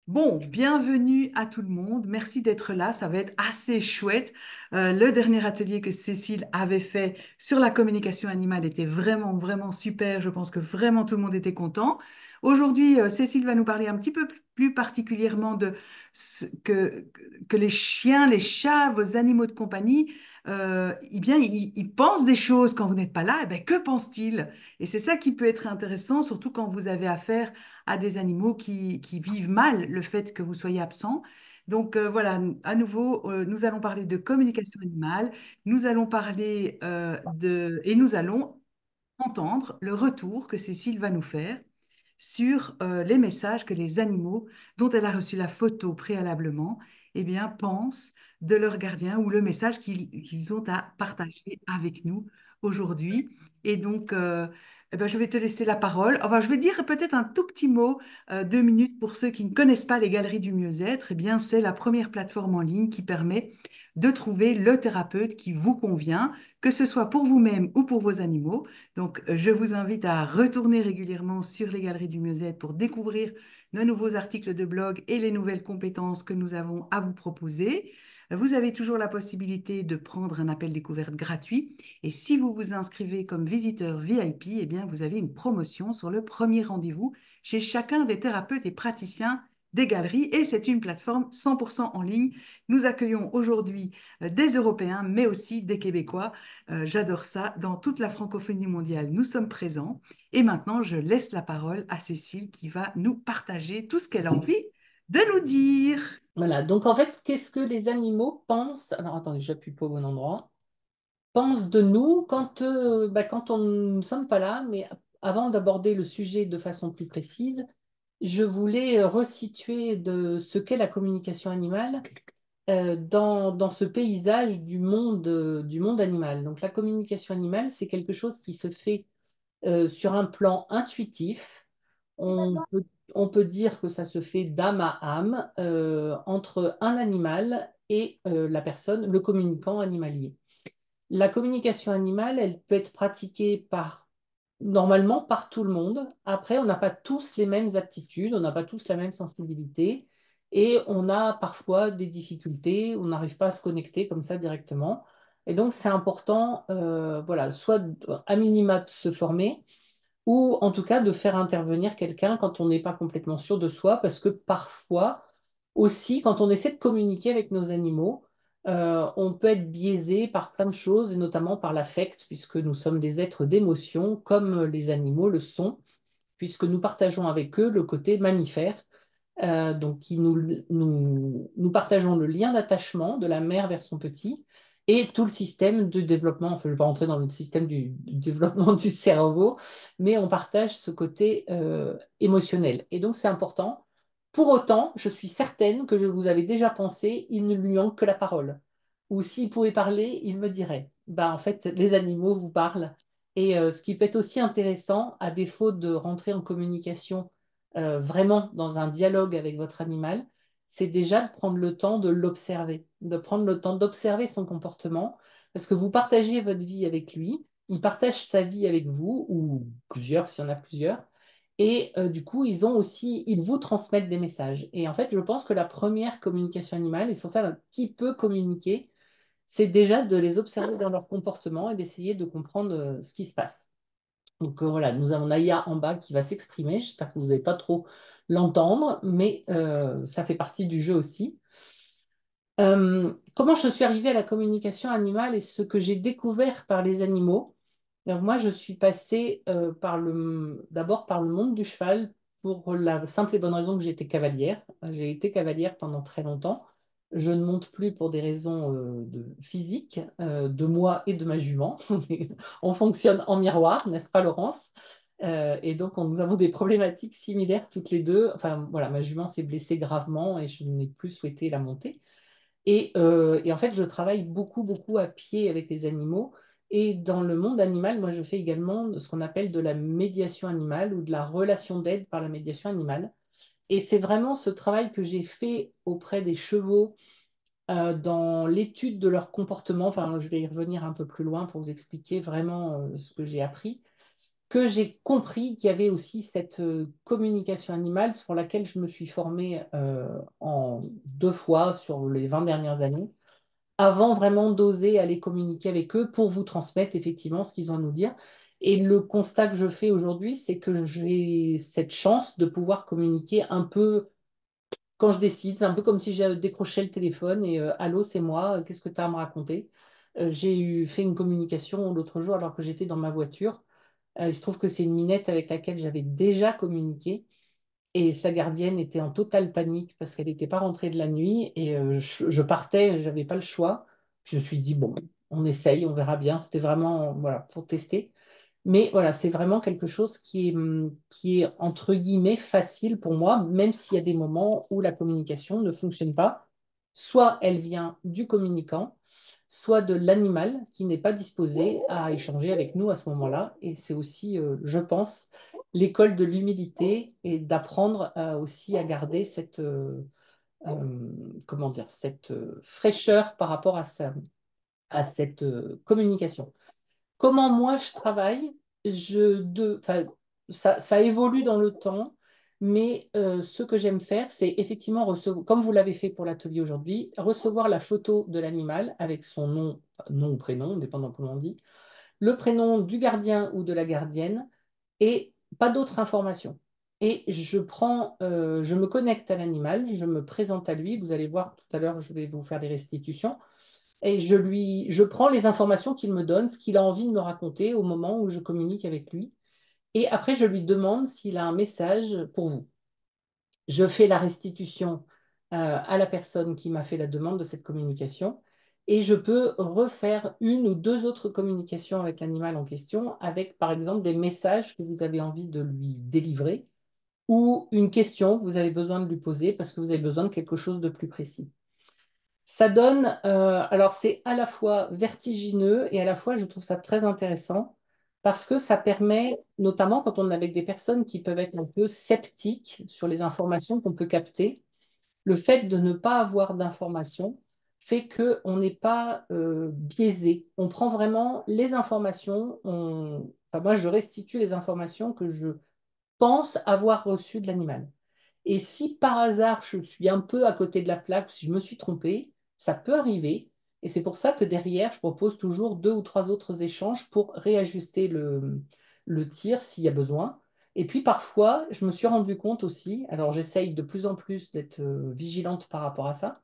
Bon, bienvenue à tout le monde. Merci d'être là. Ça va être assez chouette. Le dernier atelier que Cécile avait fait sur la communication animale était vraiment, vraiment super. Je pense que vraiment tout le monde était content. Aujourd'hui, Cécile va nous parler un petit peu plus particulièrement de que les chiens, les chats, vos animaux de compagnie, eh bien, ils pensent des choses quand vous n'êtes pas là. Eh bien, que pensent-ils? Et c'est ça qui peut être intéressant, surtout quand vous avez affaire à des animaux qui vivent mal le fait que vous soyez absent. Donc voilà, à nouveau, nous allons parler de communication animale, nous allons parler et nous allons entendre le retour que Cécile va nous faire sur les messages que les animaux dont elle a reçu la photo préalablement, eh bien, pensent de leur gardien ou le message qu'ils ont à partager avec nous aujourd'hui. Et donc, eh ben, je vais te laisser la parole. Enfin, je vais dire peut-être un tout petit mot, 2 minutes pour ceux qui ne connaissent pas les Galeries du Mieux-être. Eh bien, c'est la première plateforme en ligne qui permet de trouver le thérapeute qui vous convient, que ce soit pour vous-même ou pour vos animaux. Donc, je vous invite à retourner régulièrement sur les Galeries du Mieux-être pour découvrir nos nouveaux articles de blog et les nouvelles compétences que nous avons à vous proposer. Vous avez toujours la possibilité de prendre un appel découverte gratuit. Et si vous vous inscrivez comme visiteur VIP, eh bien, vous avez une promotion sur le premier rendez-vous chez chacun des thérapeutes et praticiens des galeries. Et c'est une plateforme 100% en ligne. Nous accueillons aujourd'hui des Européens, mais aussi des Québécois. J'adore ça. Dans toute la francophonie mondiale, nous sommes présents. Et maintenant, je laisse la parole à Cécile qui va nous partager tout ce qu'elle a envie de nous dire. Voilà, donc en fait, qu'est-ce que les animaux pensent? Alors attendez, j'appuie pas au bon endroit. Pensent de nous quand on ne sommes pas là, mais avant d'aborder le sujet de façon plus précise, je voulais resituer de ce qu'est la communication animale dans ce paysage du monde animal. Donc la communication animale, c'est quelque chose qui se fait sur un plan intuitif. On peut, on peut dire que ça se fait d'âme à âme entre un animal et la personne, le communicant animalier. La communication animale, elle peut être pratiquée normalement par tout le monde. Après, on n'a pas tous les mêmes aptitudes, on n'a pas tous la même sensibilité et on a parfois des difficultés, on n'arrive pas à se connecter comme ça directement. Et donc, c'est important, voilà, soit à minima de se former ou en tout cas de faire intervenir quelqu'un quand on n'est pas complètement sûr de soi, parce que parfois aussi, quand on essaie de communiquer avec nos animaux, on peut être biaisé par plein de choses, et notamment par l'affect, puisque nous sommes des êtres d'émotion, comme les animaux le sont, puisque nous partageons avec eux le côté mammifère. Donc, nous partageons le lien d'attachement de la mère vers son petit et tout le système de développement. Enfin, je ne vais pas rentrer dans le système du développement du cerveau, mais on partage ce côté émotionnel. Et donc, c'est important. Pour autant, je suis certaine que je vous avais déjà pensé, il ne lui manque que la parole. Ou s'il pouvait parler, il me dirait. Ben, en fait, les animaux vous parlent. Et ce qui peut être aussi intéressant, à défaut de rentrer en communication vraiment dans un dialogue avec votre animal, c'est déjà de prendre le temps de l'observer, de prendre le temps d'observer son comportement, parce que vous partagez votre vie avec lui, il partage sa vie avec vous, ou plusieurs, s'il y en a plusieurs, et du coup, ils vous transmettent des messages. Et en fait, je pense que la première communication animale, et c'est pour ça qui peut communiquer, c'est déjà de les observer dans leur comportement et d'essayer de comprendre ce qui se passe. Donc voilà, nous avons Naya en bas qui va s'exprimer. J'espère que vous n'allez pas trop l'entendre, mais ça fait partie du jeu aussi. Comment je suis arrivée à la communication animale et ce que j'ai découvert par les animaux? Donc moi, je suis passée d'abord par le monde du cheval pour la simple et bonne raison que j'étais cavalière. J'ai été cavalière pendant très longtemps. Je ne monte plus pour des raisons physiques, de moi et de ma jument. On fonctionne en miroir, n'est-ce pas, Laurence? Et donc, nous avons des problématiques similaires toutes les deux. Enfin, voilà, ma jument s'est blessée gravement et je n'ai plus souhaité la monter. Et en fait, je travaille beaucoup, beaucoup à pied avec les animaux. Et dans le monde animal, moi, je fais également ce qu'on appelle de la médiation animale ou de la relation d'aide par la médiation animale. Et c'est vraiment ce travail que j'ai fait auprès des chevaux dans l'étude de leur comportement. Enfin, je vais y revenir un peu plus loin pour vous expliquer vraiment ce que j'ai appris. que j'ai compris qu'il y avait aussi cette communication animale pour laquelle je me suis formée en 2 fois sur les 20 dernières années, avant vraiment d'oser aller communiquer avec eux pour vous transmettre effectivement ce qu'ils ont à nous dire. Et le constat que je fais aujourd'hui, c'est que j'ai cette chance de pouvoir communiquer un peu quand je décide. C'est un peu comme si j'avais décroché le téléphone et allô, c'est moi, qu'est-ce que tu as à me raconter? Fait une communication l'autre jour alors que j'étais dans ma voiture. Il se trouve que c'est une minette avec laquelle j'avais déjà communiqué. Et sa gardienne était en totale panique parce qu'elle n'était pas rentrée de la nuit. Et je partais, j'avais pas le choix. Je me suis dit, bon, on essaye, on verra bien. C'était vraiment, voilà, pour tester. Mais voilà, c'est vraiment quelque chose qui est, entre guillemets, facile pour moi, même s'il y a des moments où la communication ne fonctionne pas. Soit elle vient du communicant, soit de l'animal qui n'est pas disposé à échanger avec nous à ce moment-là. Et c'est aussi, je pense, l'école de l'humilité et d'apprendre aussi à garder comment dire, cette fraîcheur par rapport à cette communication. Comment moi je travaille, enfin, ça évolue dans le temps, mais ce que j'aime faire, c'est effectivement recevoir, comme vous l'avez fait pour l'atelier aujourd'hui, recevoir la photo de l'animal avec son nom, enfin, nom ou prénom, dépendant comment on dit, le prénom du gardien ou de la gardienne, et pas d'autres informations. Et je me connecte à l'animal, je me présente à lui. Vous allez voir tout à l'heure, je vais vous faire des restitutions et je prends les informations qu'il me donne, ce qu'il a envie de me raconter au moment où je communique avec lui. Et après, je lui demande s'il a un message pour vous. Je fais la restitution à la personne qui m'a fait la demande de cette communication et je peux refaire une ou deux autres communications avec l'animal en question, avec par exemple des messages que vous avez envie de lui délivrer ou une question que vous avez besoin de lui poser parce que vous avez besoin de quelque chose de plus précis. Ça donne, alors c'est à la fois vertigineux et à la fois je trouve ça très intéressant parce que ça permet, notamment quand on est avec des personnes qui peuvent être un peu sceptiques sur les informations qu'on peut capter, le fait de ne pas avoir d'informations fait qu'on n'est pas biaisé. On prend vraiment les informations, enfin, moi je restitue les informations que je pense avoir reçues de l'animal. Et si par hasard je suis un peu à côté de la plaque, si je me suis trompée, ça peut arriver. Et c'est pour ça que derrière, je propose toujours deux ou trois autres échanges pour réajuster le tir s'il y a besoin. Et puis parfois, je me suis rendu compte aussi, alors j'essaye de plus en plus d'être vigilante par rapport à ça,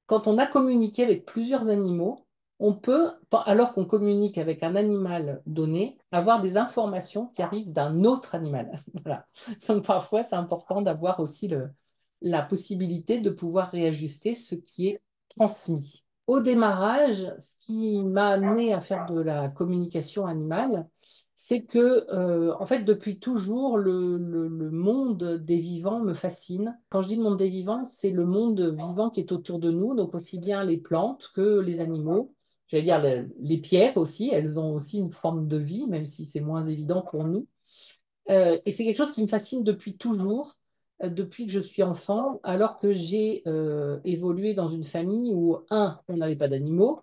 quand on a communiqué avec plusieurs animaux, on peut, alors qu'on communique avec un animal donné, avoir des informations qui arrivent d'un autre animal. Voilà. Donc parfois, c'est important d'avoir aussi la possibilité de pouvoir réajuster ce qui est transmis. Au démarrage, ce qui m'a amené à faire de la communication animale, c'est que, en fait, depuis toujours, le monde des vivants me fascine. Quand je dis le monde des vivants, c'est le monde vivant qui est autour de nous, donc aussi bien les plantes que les animaux. J'allais dire les pierres aussi, elles ont aussi une forme de vie, même si c'est moins évident pour nous. Et c'est quelque chose qui me fascine depuis toujours, depuis que je suis enfant, alors que j'ai évolué dans une famille où, on n'avait pas d'animaux,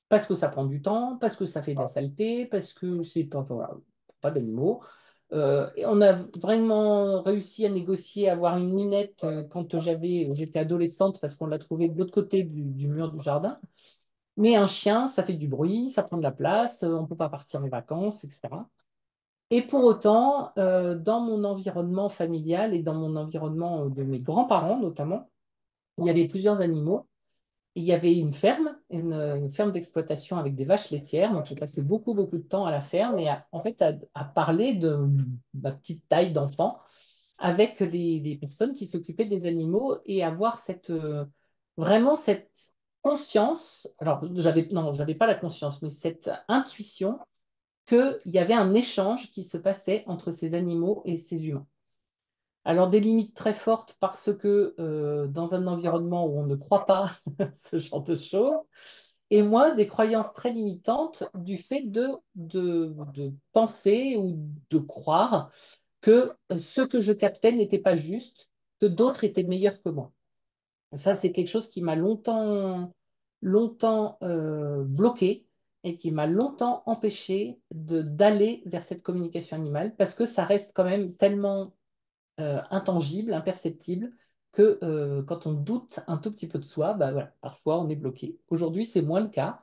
parce que ça prend du temps, parce que ça fait de la saleté, parce que c'est pas, voilà, pas d'animaux. Et on a vraiment réussi à négocier, à avoir une minette quand j'étais adolescente, parce qu'on l'a trouvée de l'autre côté du mur du jardin. Mais un chien, ça fait du bruit, ça prend de la place, on ne peut pas partir en vacances, etc. Et pour autant, dans mon environnement familial et dans mon environnement de mes grands-parents notamment, il y avait plusieurs animaux. Il y avait une ferme d'exploitation avec des vaches laitières. Donc, j'ai passé beaucoup, beaucoup de temps à la ferme et en fait, à parler de ma petite taille d'enfant avec les personnes qui s'occupaient des animaux et avoir vraiment cette conscience. Alors, non, j'avais pas la conscience, mais cette intuition qu'il y avait un échange qui se passait entre ces animaux et ces humains. Alors, des limites très fortes parce que dans un environnement où on ne croit pas ce genre de choses, et moi, des croyances très limitantes du fait de penser ou de croire que ce que je captais n'était pas juste, que d'autres étaient meilleurs que moi. Ça, c'est quelque chose qui m'a longtemps bloqué et qui m'a longtemps empêché d'aller vers cette communication animale parce que ça reste quand même tellement intangible, imperceptible, que quand on doute un tout petit peu de soi, bah voilà, parfois on est bloqué. Aujourd'hui, c'est moins le cas,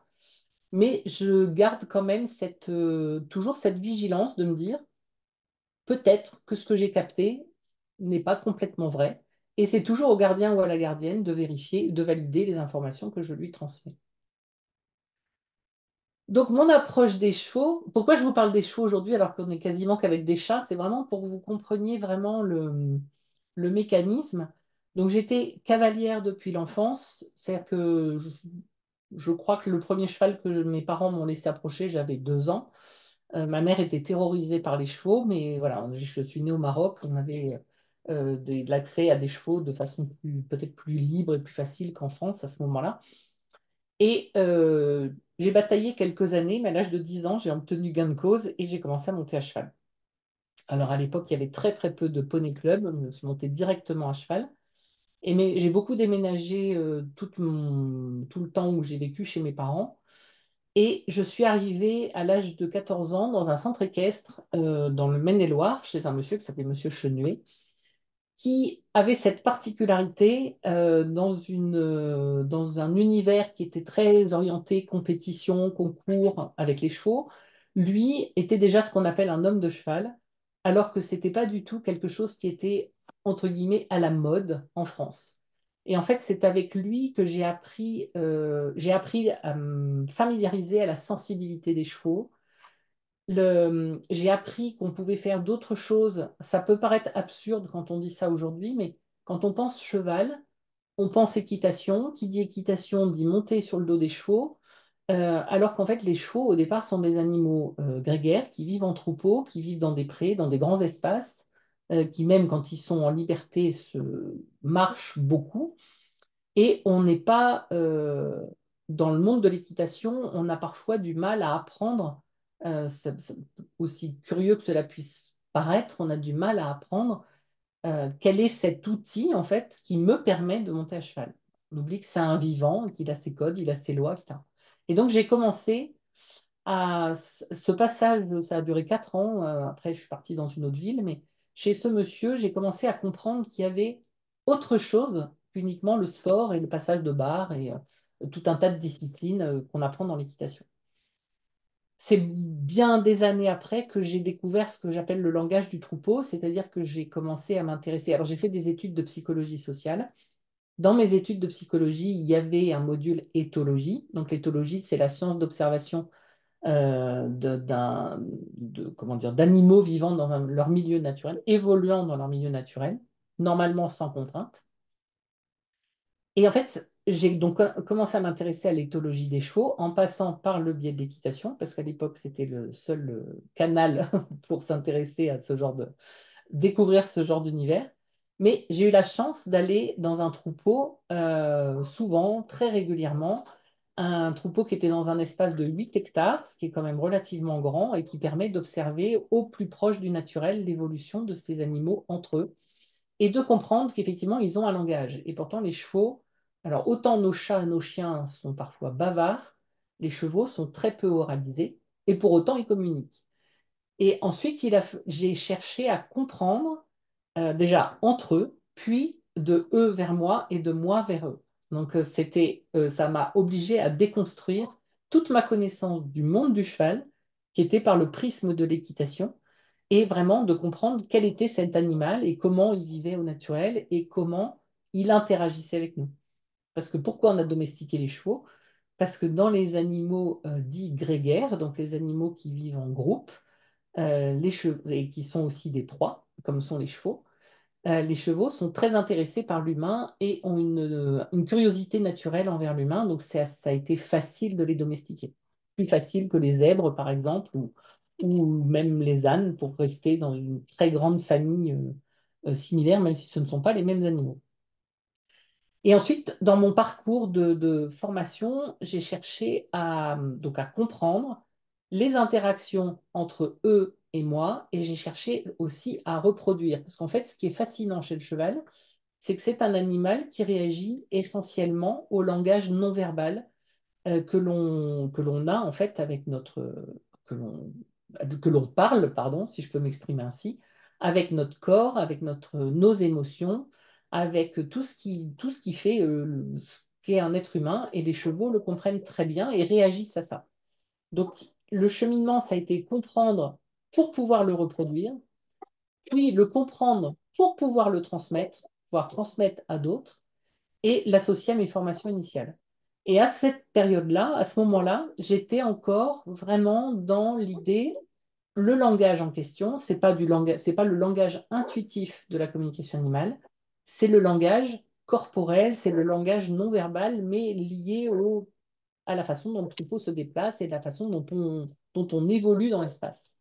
mais je garde quand même toujours cette vigilance de me dire peut-être que ce que j'ai capté n'est pas complètement vrai. Et c'est toujours au gardien ou à la gardienne de vérifier, de valider les informations que je lui transmets. Donc, mon approche des chevaux, pourquoi je vous parle des chevaux aujourd'hui alors qu'on est quasiment qu'avec des chats, c'est vraiment pour que vous compreniez vraiment le mécanisme. Donc, j'étais cavalière depuis l'enfance, c'est-à-dire que je crois que le premier cheval que mes parents m'ont laissé approcher, j'avais 2 ans. Ma mère était terrorisée par les chevaux, mais voilà, je suis née au Maroc, on avait de l'accès à des chevaux de façon peut-être plus libre et plus facile qu'en France à ce moment-là. Et j'ai bataillé quelques années, mais à l'âge de 10 ans, j'ai obtenu gain de cause et j'ai commencé à monter à cheval. Alors à l'époque, il y avait très très peu de poney club, je me suis montée directement à cheval. Mais j'ai beaucoup déménagé tout le temps où j'ai vécu chez mes parents. Et je suis arrivée à l'âge de 14 ans dans un centre équestre dans le Maine-et-Loire, chez un monsieur qui s'appelait Monsieur Chenuet, qui avait cette particularité dans un univers qui était très orienté compétition, concours avec les chevaux. Lui était déjà ce qu'on appelle un homme de cheval, alors que c'était pas du tout quelque chose qui était, entre guillemets, à la mode en France. Et en fait, c'est avec lui que j'ai appris à me familiariser à la sensibilité des chevaux. J'ai appris qu'on pouvait faire d'autres choses. Ça peut paraître absurde quand on dit ça aujourd'hui, mais quand on pense cheval, on pense équitation. Qui dit équitation dit monter sur le dos des chevaux, alors qu'en fait, les chevaux, au départ, sont des animaux grégaires qui vivent en troupeau, qui vivent dans des prés, dans des grands espaces, qui même quand ils sont en liberté marchent beaucoup. Et on n'est pas dans le monde de l'équitation, on a parfois du mal à apprendre, aussi curieux que cela puisse paraître, on a du mal à apprendre quel est cet outil en fait qui me permet de monter à cheval. On oublie que c'est un vivant, qu'il a ses codes, il a ses lois, etc. Et donc j'ai commencé ce passage, ça a duré 4 ans. Après, je suis partie dans une autre ville, mais chez ce monsieur, j'ai commencé à comprendre qu'il y avait autre chose qu'uniquement le sport et le passage de barre et tout un tas de disciplines qu'on apprend dans l'équitation. C'est bien des années après que j'ai découvert ce que j'appelle le langage du troupeau, c'est-à-dire que j'ai commencé à m'intéresser. Alors, j'ai fait des études de psychologie sociale. Dans mes études de psychologie, il y avait un module éthologie. Donc, l'éthologie, c'est la science d'observation comment dire, d'animaux vivant dans leur milieu naturel, évoluant dans leur milieu naturel, normalement sans contrainte. Et en fait, j'ai donc commencé à m'intéresser à l'éthologie des chevaux en passant par le biais de l'équitation, parce qu'à l'époque, c'était le seul canal pour s'intéresser à ce genre découvrir ce genre d'univers. Mais j'ai eu la chance d'aller dans un troupeau souvent, très régulièrement, un troupeau qui était dans un espace de 8 hectares, ce qui est quand même relativement grand et qui permet d'observer au plus proche du naturel l'évolution de ces animaux entre eux et de comprendre qu'effectivement, ils ont un langage. Et pourtant, les chevaux, alors autant nos chats et nos chiens sont parfois bavards, les chevaux sont très peu oralisés et pour autant, ils communiquent. Et ensuite, j'ai cherché à comprendre déjà entre eux, puis de eux vers moi et de moi vers eux. Donc, ça m'a obligé à déconstruire toute ma connaissance du monde du cheval, qui était par le prisme de l'équitation, et vraiment de comprendre quel était cet animal et comment il vivait au naturel et comment il interagissait avec nous. Parce que pourquoi on a domestiqué les chevaux? Parce que dans les animaux dits grégaires, donc les animaux qui vivent en groupe, les chevaux, et qui sont aussi des proies, comme sont les chevaux sont très intéressés par l'humain et ont une curiosité naturelle envers l'humain, donc ça a été facile de les domestiquer. Plus facile que les zèbres, par exemple, ou même les ânes, pour rester dans une très grande famille similaire, même si ce ne sont pas les mêmes animaux. Et ensuite, dans mon parcours de formation, j'ai cherché donc à comprendre les interactions entre eux et moi, et j'ai cherché aussi à reproduire. Parce qu'en fait, ce qui est fascinant chez le cheval, c'est que c'est un animal qui réagit essentiellement au langage non verbal, que l'on a en fait avec que l'on que l'on parle, pardon, si je peux m'exprimer ainsi, avec notre corps, avec nos émotions, avec tout ce qui fait ce qu'est un être humain, et les chevaux le comprennent très bien et réagissent à ça. Donc, le cheminement, ça a été comprendre pour pouvoir le reproduire, puis le comprendre pour pouvoir transmettre à d'autres, et l'associer à mes formations initiales. Et à cette période-là, à ce moment-là, j'étais encore vraiment dans l'idée, le langage en question, c'est pas le langage intuitif de la communication animale, c'est le langage corporel, c'est le langage non verbal, mais lié à la façon dont le troupeau se déplace et la façon dont on évolue dans l'espace.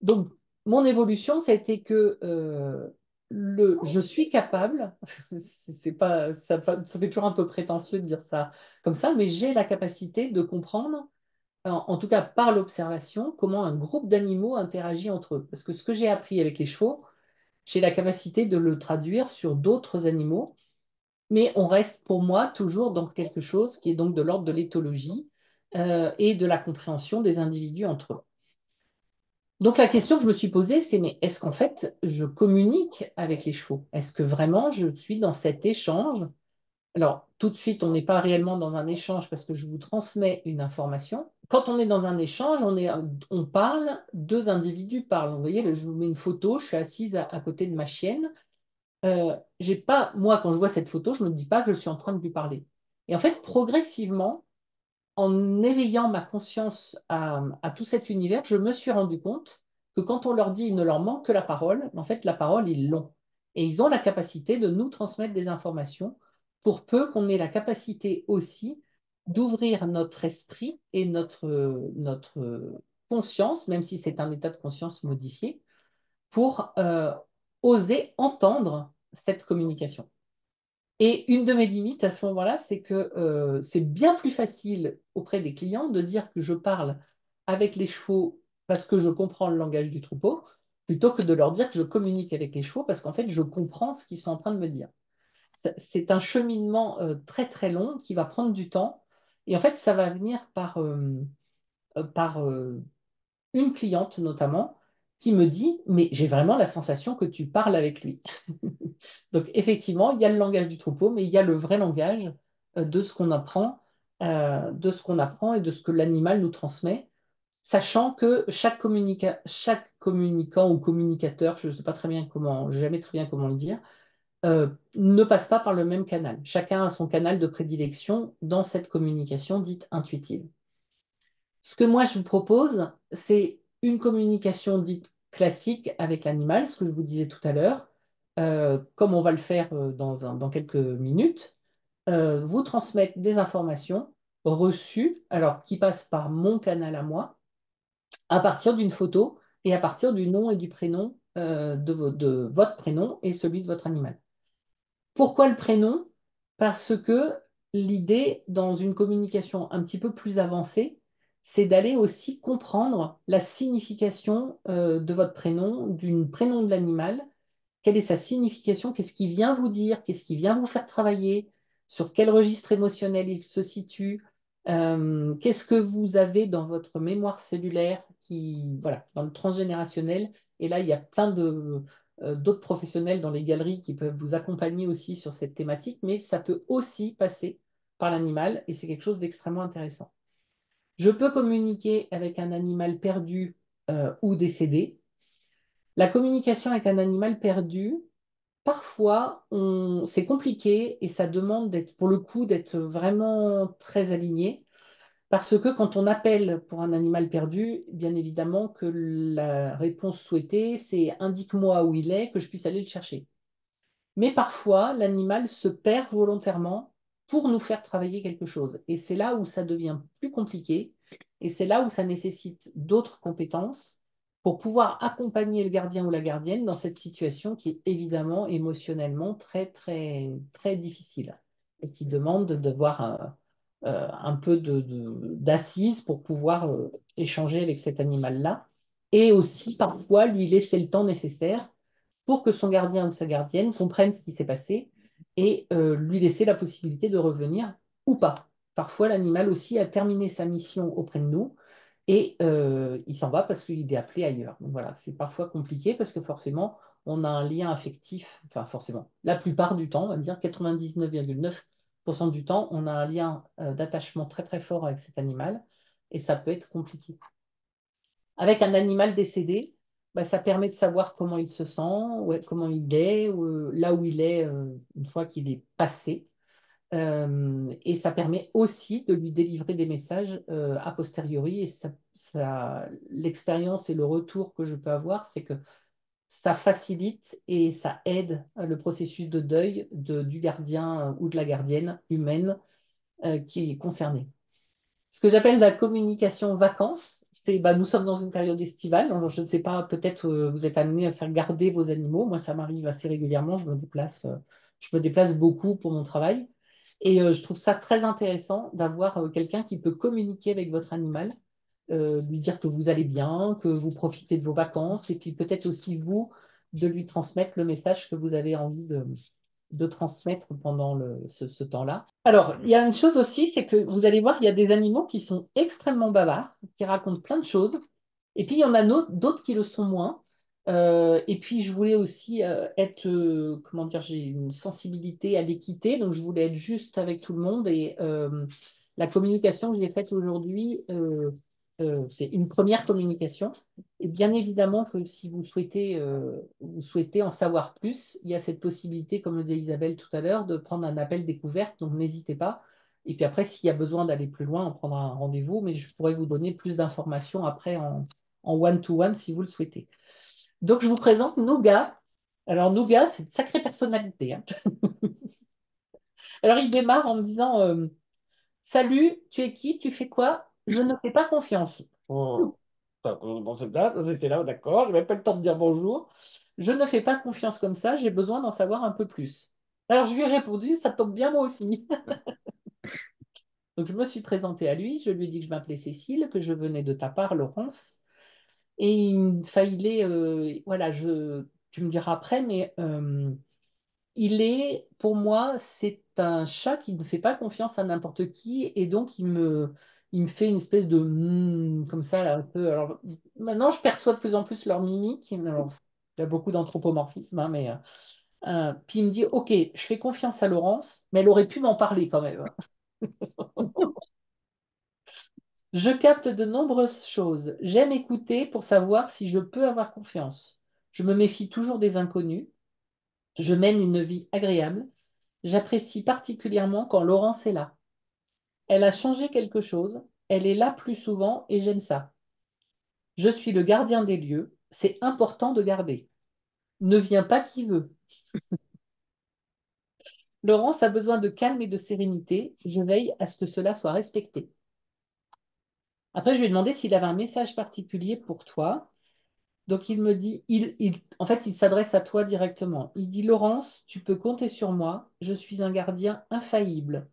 Donc, mon évolution, ça a été que je suis capable, c'est pas, ça fait toujours un peu prétentieux de dire ça comme ça, mais j'ai la capacité de comprendre, en tout cas par l'observation, comment un groupe d'animaux interagit entre eux. Parce que ce que j'ai appris avec les chevaux, j'ai la capacité de le traduire sur d'autres animaux, mais on reste pour moi toujours dans quelque chose qui est donc de l'ordre de l'éthologie et de la compréhension des individus entre eux. Donc la question que je me suis posée, c'est mais est-ce qu'en fait je communique avec les chevaux? Est-ce que vraiment je suis dans cet échange? Alors tout de suite, on n'est pas réellement dans un échange parce que je vous transmets une information. Quand on est dans un échange, on parle, deux individus parlent. Vous voyez, je vous mets une photo, je suis assise à côté de ma chienne. J'ai pas, moi, quand je vois cette photo, je ne me dis pas que je suis en train de lui parler. Et en fait, progressivement, en éveillant ma conscience à tout cet univers, je me suis rendu compte que quand on leur dit il ne leur manque que la parole, en fait, la parole, ils l'ont. Et ils ont la capacité de nous transmettre des informations pour peu qu'on ait la capacité aussi d'ouvrir notre esprit et notre conscience, même si c'est un état de conscience modifié, pour oser entendre cette communication. Et une de mes limites à ce moment-là, c'est que c'est bien plus facile auprès des clients de dire que je parle avec les chevaux parce que je comprends le langage du troupeau, plutôt que de leur dire que je communique avec les chevaux parce qu'en fait, je comprends ce qu'ils sont en train de me dire. C'est un cheminement très très long qui va prendre du temps. Et en fait, ça va venir par une cliente notamment qui me dit, mais j'ai vraiment la sensation que tu parles avec lui. Donc effectivement, il y a le langage du troupeau, mais il y a le vrai langage de ce qu'on apprend, de ce qu'on apprend et de ce que l'animal nous transmet, sachant que chaque communicant ou communicateur, je ne sais pas très bien comment, jamais très bien comment le dire, ne passe pas par le même canal. Chacun a son canal de prédilection dans cette communication dite intuitive. Ce que moi je vous propose, c'est une communication dite classique avec l'animal, ce que je vous disais tout à l'heure, comme on va le faire dans quelques minutes, vous transmettre des informations reçues, alors qui passent par mon canal à moi, à partir d'une photo et à partir du nom et du prénom de votre prénom et celui de votre animal. Pourquoi le prénom? Parce que l'idée, dans une communication un petit peu plus avancée, c'est d'aller aussi comprendre la signification de votre prénom, du prénom de l'animal. Quelle est sa signification? Qu'est-ce qui vient vous dire? Qu'est-ce qui vient vous faire travailler? Sur quel registre émotionnel il se situe? Qu'est-ce que vous avez dans votre mémoire cellulaire voilà, dans le transgénérationnel? Et là, il y a plein d'autres professionnels dans les galeries qui peuvent vous accompagner aussi sur cette thématique, mais ça peut aussi passer par l'animal et c'est quelque chose d'extrêmement intéressant. Je peux communiquer avec un animal perdu ou décédé. La communication avec un animal perdu, parfois, c'est compliqué et ça demande d'être, pour le coup, d'être vraiment très aligné. Parce que quand on appelle pour un animal perdu, bien évidemment que la réponse souhaitée, c'est indique-moi où il est, que je puisse aller le chercher. Mais parfois, l'animal se perd volontairement pour nous faire travailler quelque chose. Et c'est là où ça devient plus compliqué. Et c'est là où ça nécessite d'autres compétences pour pouvoir accompagner le gardien ou la gardienne dans cette situation qui est évidemment émotionnellement très, très, très difficile et qui demande d'avoir un peu d'assises pour pouvoir échanger avec cet animal-là et aussi parfois lui laisser le temps nécessaire pour que son gardien ou sa gardienne comprenne ce qui s'est passé et lui laisser la possibilité de revenir ou pas. parfois l'animal aussi a terminé sa mission auprès de nous et il s'en va parce qu'il est appelé ailleurs. Donc voilà, c'est parfois compliqué parce que forcément, on a un lien affectif, enfin forcément, la plupart du temps, on va dire 99,9% du temps, on a un lien d'attachement très très fort avec cet animal et ça peut être compliqué. Avec un animal décédé, bah, ça permet de savoir comment il se sent, comment il est, là où il est une fois qu'il est passé. Et ça permet aussi de lui délivrer des messages a posteriori. Et l'expérience et le retour que je peux avoir, c'est que ça facilite et ça aide le processus de deuil du gardien ou de la gardienne humaine qui est concerné. Ce que j'appelle la communication vacances, c'est bah, nous sommes dans une période estivale, donc je ne sais pas, peut-être vous êtes amené à faire garder vos animaux. Moi, ça m'arrive assez régulièrement, je me déplace beaucoup pour mon travail. Et je trouve ça très intéressant d'avoir quelqu'un qui peut communiquer avec votre animal, lui dire que vous allez bien, que vous profitez de vos vacances, et puis peut-être aussi vous de lui transmettre le message que vous avez envie de transmettre pendant ce temps-là. Alors, il y a une chose aussi, c'est que vous allez voir, il y a des animaux qui sont extrêmement bavards, qui racontent plein de choses, et puis il y en a d'autres qui le sont moins. Et puis je voulais aussi être, comment dire, j'ai une sensibilité à l'équité, donc je voulais être juste avec tout le monde. Et la communication que j'ai faite aujourd'hui, c'est une première communication. Et bien évidemment que si vous souhaitez en savoir plus, il y a cette possibilité, comme le disait Isabelle tout à l'heure, de prendre un appel découverte, donc n'hésitez pas. Et puis après, s'il y a besoin d'aller plus loin, on prendra un rendez-vous, mais je pourrais vous donner plus d'informations après en one-to-one si vous le souhaitez. Donc, je vous présente Nougat. Alors, Nougat, c'est une sacrée personnalité, hein. Alors, il démarre en me disant Salut, tu es qui? Tu fais quoi? Je ne fais pas confiance. Oh, bon, c'était là, d'accord, je n'avais pas le temps de dire bonjour. Je ne fais pas confiance comme ça, j'ai besoin d'en savoir un peu plus. Alors, je lui ai répondu Ça tombe bien, moi aussi. Donc, je me suis présentée à lui, je lui ai dit que je m'appelais Cécile, que je venais de ta part, Laurence. Et voilà, tu me diras après, mais pour moi, c'est un chat qui ne fait pas confiance à n'importe qui, et donc il me fait une espèce de comme ça, là, un peu. Alors, maintenant, je perçois de plus en plus leur mimique. Alors, il y a beaucoup d'anthropomorphisme, hein, mais puis il me dit, OK, je fais confiance à Laurence, mais elle aurait pu m'en parler quand même. Je capte de nombreuses choses. J'aime écouter pour savoir si je peux avoir confiance. Je me méfie toujours des inconnus. Je mène une vie agréable. J'apprécie particulièrement quand Laurence est là. Elle a changé quelque chose. Elle est là plus souvent et j'aime ça. Je suis le gardien des lieux. C'est important de garder. Ne vient pas qui veut. Laurence a besoin de calme et de sérénité. Je veille à ce que cela soit respecté. Après, je lui ai demandé s'il avait un message particulier pour toi. Donc, il me dit, en fait, il s'adresse à toi directement. Il dit, Laurence, tu peux compter sur moi. Je suis un gardien infaillible.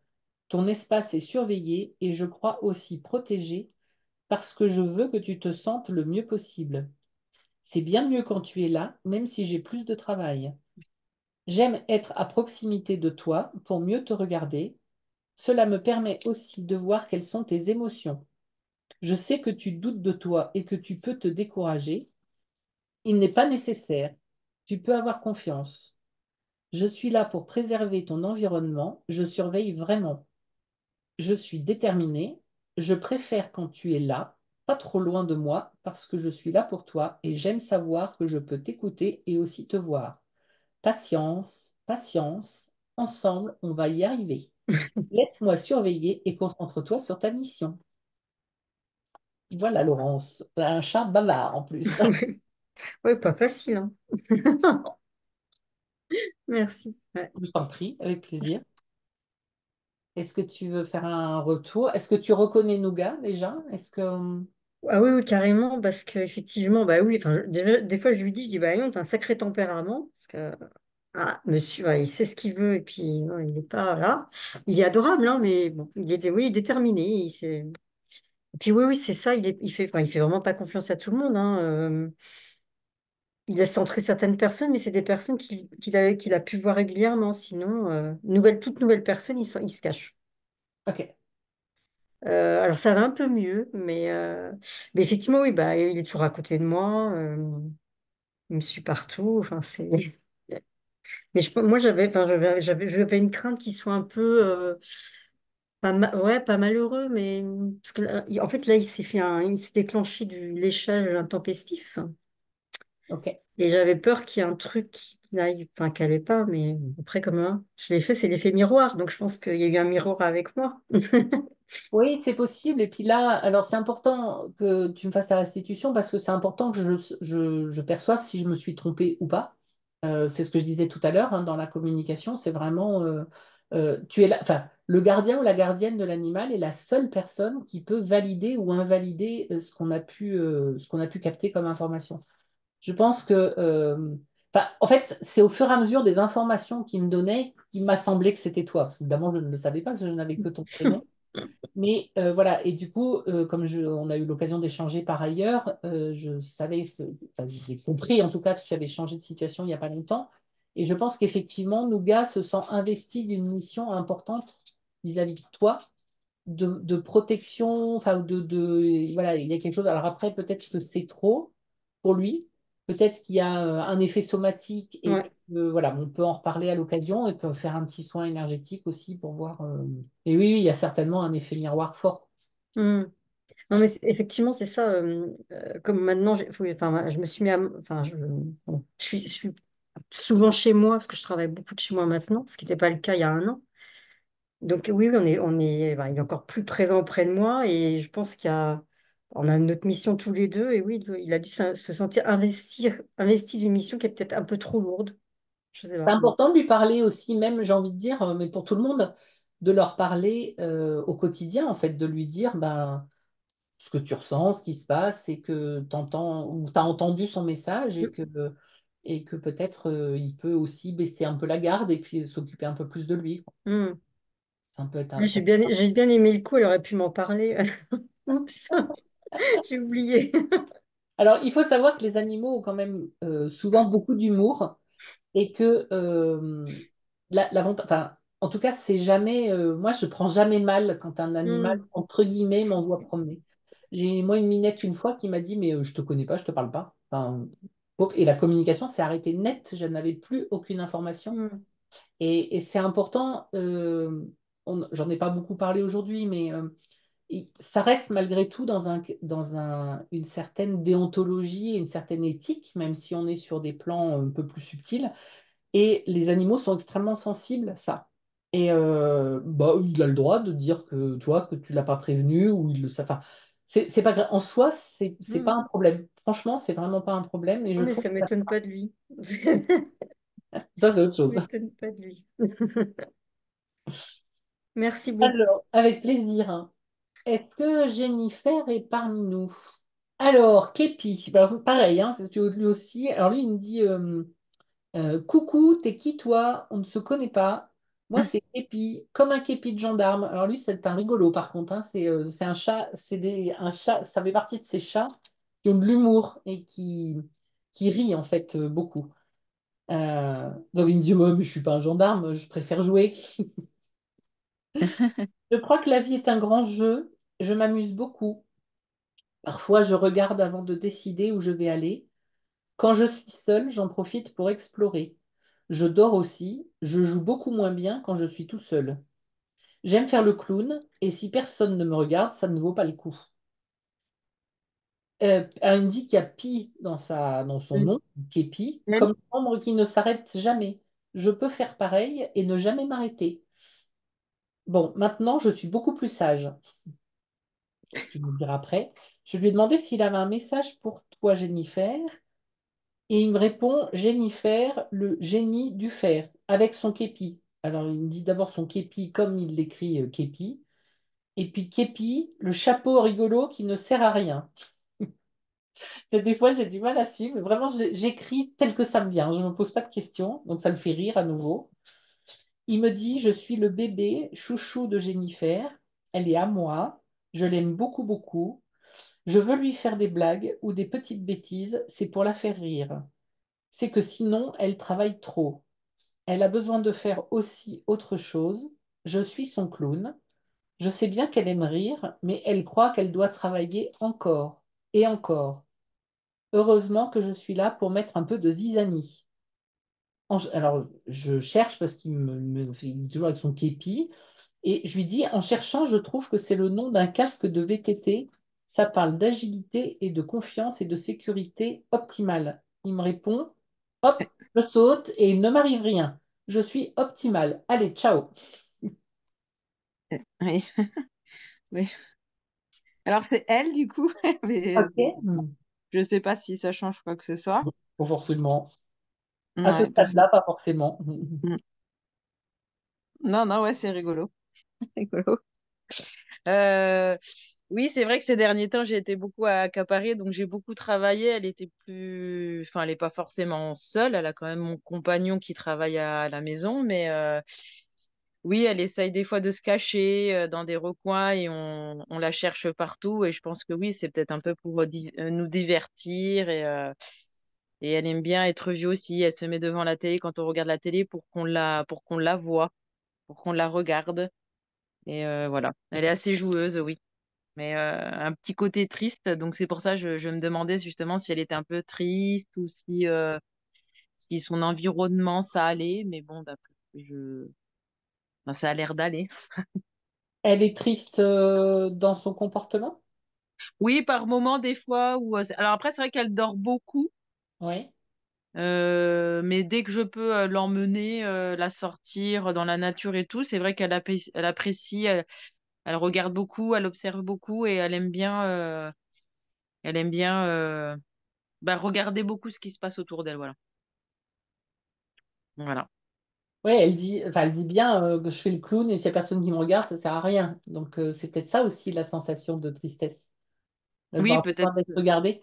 Ton espace est surveillé et je crois aussi protégé parce que je veux que tu te sentes le mieux possible. C'est bien mieux quand tu es là, même si j'ai plus de travail. J'aime être à proximité de toi pour mieux te regarder. Cela me permet aussi de voir quelles sont tes émotions. Je sais que tu doutes de toi et que tu peux te décourager. Il n'est pas nécessaire. Tu peux avoir confiance. Je suis là pour préserver ton environnement. Je surveille vraiment. Je suis déterminée. Je préfère quand tu es là, pas trop loin de moi, parce que je suis là pour toi et j'aime savoir que je peux t'écouter et aussi te voir. Patience, patience. Ensemble, on va y arriver. Laisse-moi surveiller et concentre-toi sur ta mission. Voilà, Laurence. Un chat bavard en plus. Oui, pas facile, hein. Merci. Ouais. Je t'en prie, avec plaisir. Est-ce que tu veux faire un retour? Est-ce que tu reconnais Nougat déjà? Est-ce que... Ah oui, oui, carrément, parce qu'effectivement, bah oui, enfin, déjà, des fois je lui dis, je dis, bah non, t'as un sacré tempérament, parce que ah, monsieur, ouais, il sait ce qu'il veut, et puis non, il n'est pas là. Il est adorable, hein, mais bon, oui, il est déterminé. Et puis oui, oui, c'est ça, enfin, il fait vraiment pas confiance à tout le monde, hein. Il laisse entrer certaines personnes, mais c'est des personnes qu'il a pu voir régulièrement. Sinon, toute nouvelle personne, il se cache. Ok. Alors ça va un peu mieux, mais effectivement, oui, bah, il est toujours à côté de moi. Il me suit partout. Enfin, c'est... Mais moi, j'avais une crainte qu'il soit un peu, ouais, pas malheureux, mais parce que en fait, là, il s'est déclenché du léchage intempestif. Ok. Et j'avais peur qu'il y ait un truc enfin, qui n'allait pas, mais après, comme je l'ai fait, c'est l'effet miroir, donc je pense qu'il y a eu un miroir avec moi. Oui, c'est possible. Et puis là, alors c'est important que tu me fasses ta restitution parce que c'est important que je perçoive si je me suis trompée ou pas. C'est ce que je disais tout à l'heure hein, dans la communication. C'est vraiment, tu es là, enfin, le gardien ou la gardienne de l'animal est la seule personne qui peut valider ou invalider ce qu'on a pu capter comme information. Je pense que, enfin, en fait, c'est au fur et à mesure des informations qu'il me donnait qu'il m'a semblé que c'était toi. Parce que évidemment, je ne le savais pas, parce que je n'avais que ton prénom. Mais voilà, et du coup, on a eu l'occasion d'échanger par ailleurs, je savais enfin, j'ai compris en tout cas que tu avais changé de situation il n'y a pas longtemps. Et je pense qu'effectivement, Nougat se sent investi d'une mission importante vis-à-vis de toi, de protection, enfin, voilà, il y a quelque chose. Alors après, peut-être que c'est trop pour lui, peut-être qu'il y a un effet somatique et que, Ouais. voilà, on peut en reparler à l'occasion et peut faire un petit soin énergétique aussi pour voir. Et oui, oui, il y a certainement un effet miroir fort. Hmm. Non, mais effectivement, c'est ça. Comme maintenant, enfin, je me suis mis à. Enfin, bon, je suis souvent chez moi parce que je travaille beaucoup de chez moi maintenant, ce qui n'était pas le cas il y a un an. Donc, oui, oui, ben, il est encore plus présent auprès de moi et je pense on a notre mission tous les deux. Et oui, il a dû se sentir investi d'une mission qui est peut-être un peu trop lourde. Je sais C'est pas. important de lui parler aussi, même, j'ai envie de dire, mais pour tout le monde, de leur parler au quotidien, en fait, de lui dire ben, ce que tu ressens, ce qui se passe, et que tu entends ou tu as entendu son message et que peut-être il peut aussi baisser un peu la garde et puis s'occuper un peu plus de lui. Hmm. Ça peut être Ouais, ça. j'ai bien aimé le coup, elle aurait pu m'en parler. Oups, j'ai oublié. Alors, il faut savoir que les animaux ont quand même souvent beaucoup d'humour et que enfin, en tout cas, c'est jamais, moi, je prends jamais mal quand un animal, Hmm. entre guillemets, m'envoie promener. J'ai, moi, une minette une fois qui m'a dit, mais je te connais pas, je te parle pas. Enfin, et la communication s'est arrêtée net, je n'avais plus aucune information. Hmm. Et c'est important, j'en ai pas beaucoup parlé aujourd'hui, mais ça reste malgré tout une certaine déontologie et une certaine éthique, même si on est sur des plans un peu plus subtils. Et les animaux sont extrêmement sensibles à ça. Et bah, il a le droit de dire que, tu vois, que tu l'as pas prévenu ou il le sait. Enfin, c'est pas grave. En soi, c'est pas Hmm. un problème. Franchement, c'est vraiment pas un problème. Et Non, je mais trouve ça que m'étonne pas de lui. ça, c'est autre Ça chose. m'étonne pas de lui. Merci beaucoup. Alors, avec plaisir, hein. Est-ce que Jennifer est parmi nous? Alors, Képi, bah, pareil, hein, c'est lui aussi. Alors lui, il me dit coucou, t'es qui toi? On ne se connaît pas. Moi, c'est Képi, comme un képi de gendarme. Alors lui, c'est un rigolo par contre, hein. C'est un chat, un chat, ça fait partie de ces chats qui ont de l'humour et qui rient en fait beaucoup. Donc il me dit ouais, mais je suis pas un gendarme, je préfère jouer. Je crois que la vie est un grand jeu. Je m'amuse beaucoup. Parfois, je regarde avant de décider où je vais aller. Quand je suis seule, j'en profite pour explorer. Je dors aussi, je joue beaucoup moins bien quand je suis tout seul. J'aime faire le clown, et si personne ne me regarde, ça ne vaut pas le coup. Elle me dit qu'il y a Pi dans son nom, Képi, comme membre qui ne s'arrête jamais. Je peux faire pareil et ne jamais m'arrêter. Bon, maintenant, je suis beaucoup plus sage. Tu me le diras après. Je lui ai demandé s'il avait un message pour toi, Jennifer. Et il me répond Jennifer, le génie du fer, avec son képi. Alors, il me dit d'abord son képi comme il l'écrit képi. Et puis képi, le chapeau rigolo qui ne sert à rien. Et des fois, j'ai du mal à suivre, mais vraiment, j'écris tel que ça me vient. Je ne me pose pas de questions, donc ça le fait rire à nouveau. Il me dit je suis le bébé chouchou de Jennifer. Elle est à moi. Je l'aime beaucoup, beaucoup. Je veux lui faire des blagues ou des petites bêtises. C'est pour la faire rire. C'est que sinon, elle travaille trop. Elle a besoin de faire aussi autre chose. Je suis son clown. Je sais bien qu'elle aime rire, mais elle croit qu'elle doit travailler encore et encore. Heureusement que je suis là pour mettre un peu de zizanie. Alors, je cherche parce qu'il me fait toujours avec son képi. Et je lui dis, en cherchant, je trouve que c'est le nom d'un casque de VTT. Ça parle d'agilité et de confiance et de sécurité optimale. Il me répond, hop, je saute et il ne m'arrive rien. Je suis optimal. Allez, ciao. Oui, oui. Alors, c'est elle, du coup, mais Ok. Hmm. je sais pas si ça change quoi que ce soit. Pas forcément. À ce Ouais, pas stade-là, pas forcément. Mm. Non, non, ouais, c'est rigolo. Rigolo. Euh, oui, c'est vrai que ces derniers temps, j'ai été beaucoup accaparée, donc j'ai beaucoup travaillé. Elle était plus, enfin, elle n'est pas forcément seule. Elle a quand même mon compagnon qui travaille à la maison, mais oui, elle essaye des fois de se cacher dans des recoins et on la cherche partout. Et je pense que oui, c'est peut-être un peu pour nous divertir et elle aime bien être vue aussi. Elle se met devant la télé quand on regarde la télé pour qu'on la voie, pour qu'on la regarde. Et voilà, elle est assez joueuse, oui. Mais un petit côté triste, donc c'est pour ça que je me demandais justement si elle était un peu triste ou si son environnement ça allait. Mais bon, d'après ce que enfin, ça a l'air d'aller. Elle est triste dans son comportement? Oui, par moment des fois. Alors après, c'est vrai qu'elle dort beaucoup. Oui. Mais dès que je peux l'emmener, la sortir dans la nature et tout, c'est vrai elle apprécie, elle regarde beaucoup, elle observe beaucoup et elle aime bien bah, regarder beaucoup ce qui se passe autour d'elle. Voilà. Voilà. Oui, elle dit bien que je fais le clown et s'il n'y a personne qui me regarde, ça sert à rien. Donc c'est peut-être ça aussi la sensation de tristesse, Oui, d'avoir peut-être. besoin d'être regardée.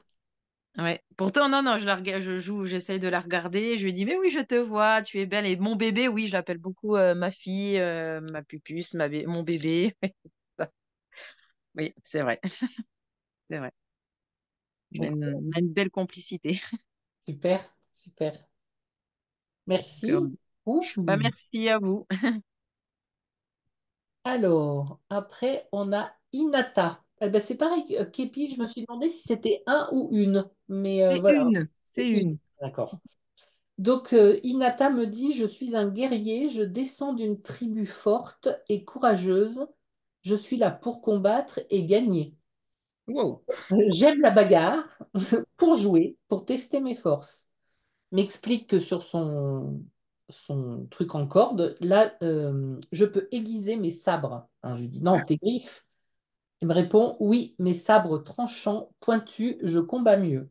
Ouais. Pourtant, non, non, je joue, j'essaye de la regarder. Je lui dis, mais oui, je te vois, tu es belle. Et mon bébé, oui, je l'appelle beaucoup ma fille, ma pupuce, mon bébé. Oui, c'est vrai, c'est vrai. Ok. On a une belle complicité. Super, super. Donc, Merci. Ouh. bah, merci à vous. Alors, après, on a Inata. Eh ben, c'est pareil, Képi, je me suis demandé si c'était un ou une. Mais C'est voilà, une, c'est c'est une. une. D'accord. Donc, Inata me dit, je suis un guerrier, je descends d'une tribu forte et courageuse. Je suis là pour combattre et gagner. Wow. J'aime la bagarre pour jouer, pour tester mes forces. M'explique que sur son truc en corde, là, je peux aiguiser mes sabres. Alors, je lui dis, non, tes griffes. Il me répond, oui, mes sabres tranchants, pointus, je combats mieux.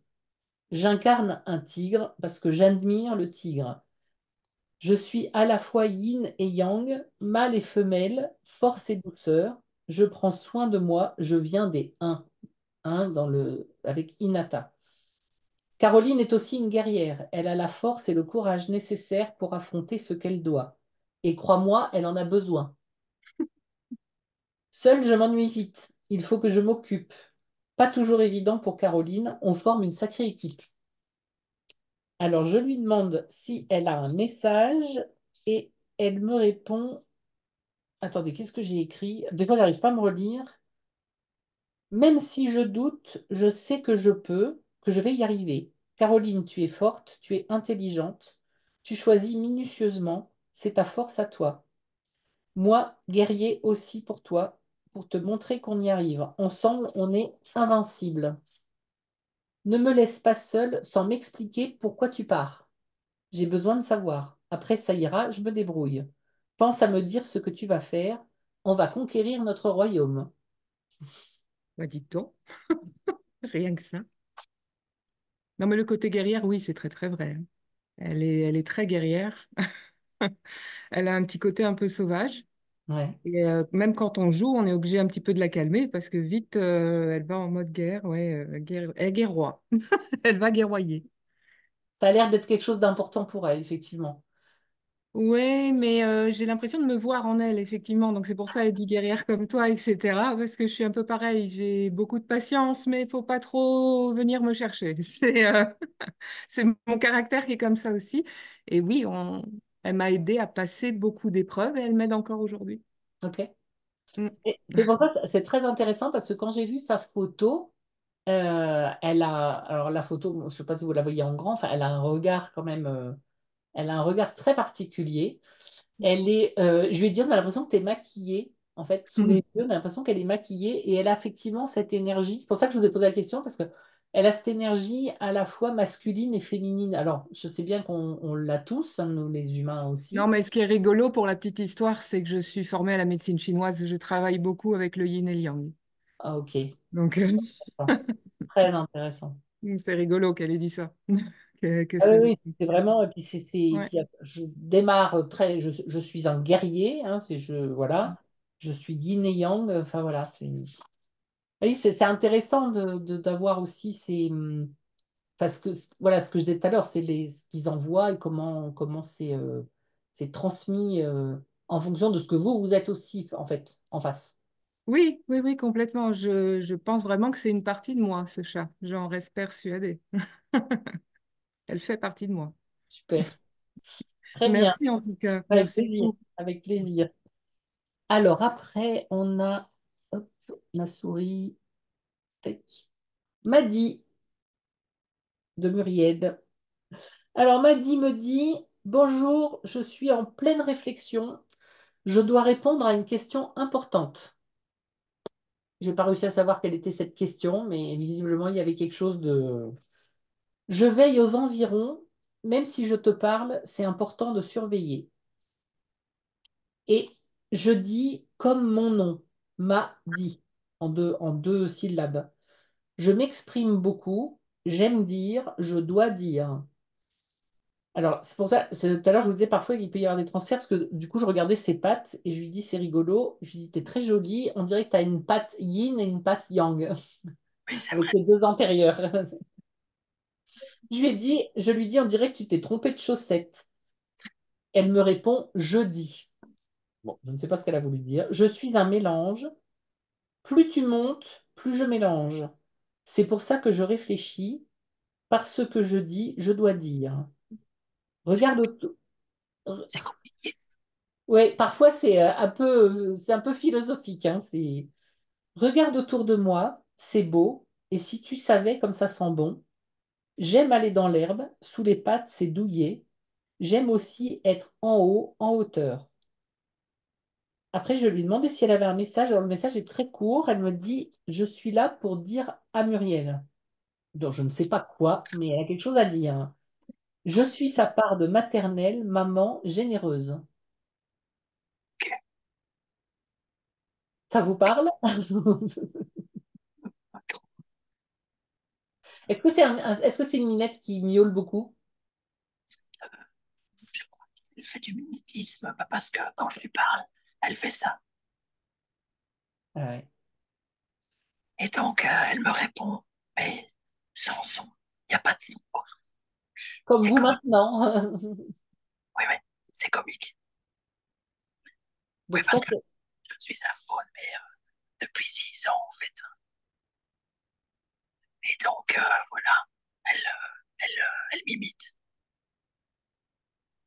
J'incarne un tigre parce que j'admire le tigre. Je suis à la fois yin et yang, mâle et femelle, force et douceur. Je prends soin de moi, je viens des uns avec Inata. Caroline est aussi une guerrière. Elle a la force et le courage nécessaires pour affronter ce qu'elle doit. Et crois-moi, elle en a besoin. Seule, je m'ennuie vite. Il faut que je m'occupe. Pas toujours évident pour Caroline. On forme une sacrée équipe. Alors, je lui demande si elle a un message et elle me répond. Attendez, qu'est-ce que j'ai écrit? Des fois, elle n'arrive pas à me relire. Même si je doute, je sais que je peux, que je vais y arriver. Caroline, tu es forte, tu es intelligente, tu choisis minutieusement, c'est ta force à toi. Moi, guerrier aussi pour toi, pour te montrer qu'on y arrive. Ensemble, on est invincible. Ne me laisse pas seule sans m'expliquer pourquoi tu pars. J'ai besoin de savoir. Après, ça ira, je me débrouille. Pense à me dire ce que tu vas faire. On va conquérir notre royaume. Bah, dites donc, rien que ça. Non, mais le côté guerrière, oui, c'est très, très vrai, hein. Elle est très guerrière. Elle a un petit côté un peu sauvage. Ouais. Et même quand on joue, on est obligé un petit peu de la calmer parce que vite, elle va en mode guerre. Ouais, elle est guerroie. Elle va guerroyer. Ça a l'air d'être quelque chose d'important pour elle, effectivement. Ouais, mais j'ai l'impression de me voir en elle, effectivement. Donc c'est pour ça elle dit guerrière comme toi, etc. Parce que je suis un peu pareil. J'ai beaucoup de patience, mais il faut pas trop venir me chercher. C'est mon caractère qui est comme ça aussi. Et oui, elle m'a aidé à passer beaucoup d'épreuves et elle m'aide encore aujourd'hui. Ok. Mm. Et c'est pour ça que c'est très intéressant parce que quand j'ai vu sa photo, elle a, alors la photo, je ne sais pas si vous la voyez en grand, enfin, elle a un regard quand même, elle a un regard très particulier. Elle est, je lui ai dit, on a l'impression que tu es maquillée. En fait, sous les yeux, on a l'impression qu'elle est maquillée et elle a effectivement cette énergie. C'est pour ça que je vous ai posé la question parce que elle a cette énergie à la fois masculine et féminine. Alors, je sais bien qu'on l'a tous, hein, nous les humains Non, aussi. mais ce qui est rigolo pour la petite histoire, c'est que je suis formée à la médecine chinoise. Je travaille beaucoup avec le yin et le yang. Ah, ok. Donc, D'accord. Très intéressant. c'est rigolo qu'elle ait dit ça. Que Ah oui, c'est... oui, c'est vraiment. Et puis, et Ouais. puis, je démarre très. Je suis un guerrier, hein, voilà. Je suis yin et yang. Enfin, voilà. Oui, c'est intéressant d'avoir aussi parce que voilà ce que je disais tout à l'heure, c'est ce qu'ils envoient et comment c'est transmis en fonction de ce que vous êtes aussi en fait en face. Oui, oui, oui, complètement. Je pense vraiment que c'est une partie de moi, ce chat. J'en reste persuadée. Elle fait partie de moi. Super, très bien, Merci en tout cas. avec Merci plaisir, beaucoup. avec plaisir. Alors après, on a hop, la souris, tac. Maddy de Muriel. Alors Maddy me dit, bonjour, je suis en pleine réflexion. Je dois répondre à une question importante. Je n'ai pas réussi à savoir quelle était cette question, mais visiblement, il y avait quelque chose de... Je veille aux environs, même si je te parle, c'est important de surveiller. Et je dis comme mon nom, m'a dit, en deux syllabes. Je m'exprime beaucoup, j'aime dire, je dois dire. Alors, c'est pour ça, tout à l'heure, je vous disais parfois qu'il peut y avoir des transferts, parce que du coup, je regardais ses pattes et je lui dis, c'est rigolo. Je lui dis, t'es très jolie, on dirait que tu as une patte yin et une patte yang, Oui, c'est avec vrai. les deux antérieures. Je lui dis, on dirait que tu t'es trompé de chaussette. Elle me répond, je dis. Bon, je ne sais pas ce qu'elle a voulu dire. Je suis un mélange. Plus tu montes, plus je mélange. C'est pour ça que je réfléchis. Parce que je dis, je dois dire. Regarde autour. C'est compliqué. Ouais, parfois c'est un peu philosophique, hein, regarde autour de moi, c'est beau. Et si tu savais comme ça sent bon. J'aime aller dans l'herbe, sous les pattes, c'est douillet. J'aime aussi être en haut, en hauteur. Après, je lui ai demandé si elle avait un message. Alors, le message est très court. Elle me dit, je suis là pour dire à Muriel. Donc, je ne sais pas quoi, mais elle a quelque chose à dire. Je suis sa part de maternelle, maman généreuse. Ça vous parle? Est-ce que c'est une minette qui miaule beaucoup? Je crois qu'elle fait du mimétisme, parce que quand je lui parle, elle fait ça. Ah ouais. Et donc, elle me répond, mais sans son. Il n'y a pas de son, quoi. Comme C'est vous comique. maintenant. Oui, oui, c'est comique. Oui, Donc, je parce pense que que je suis un faune, mais depuis 6 ans, en fait. Et donc, voilà, elle m'imite.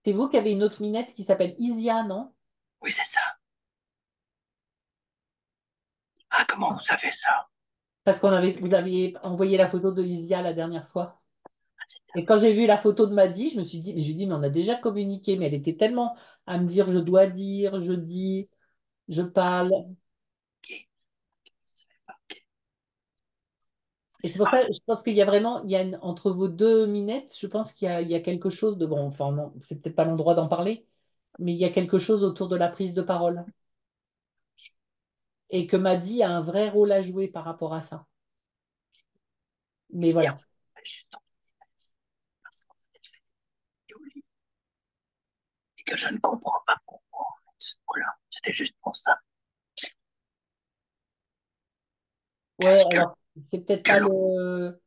c'est vous qui avez une autre minette qui s'appelle Isia, non? Oui, c'est ça. Ah, comment vous savez ça? Parce vous aviez envoyé la photo de Isia la dernière fois. Ah, c'est Et quand j'ai vu la photo de Maddy, je me suis dit, mais je lui ai dit, mais on a déjà communiqué, mais elle était tellement à me dire, je dois dire, je dis, je parle. ok. C'est pas ok. Et c'est pour Ah, ça, je pense qu'il y a vraiment, entre vos deux minettes, je pense qu'il y a quelque chose de, bon, enfin, non, c'est peut-être pas l'endroit d'en parler, mais il y a quelque chose autour de la prise de parole. Et que Maddy a un vrai rôle à jouer par rapport à ça. Mais ici, en voilà. fait, juste en fait, parce qu'en fait, elle fait des au lit et que je ne comprends pas pourquoi, en fait. Voilà, c'était juste pour ça. Ouais, Que, alors, c'est peut-être que pas l'autre,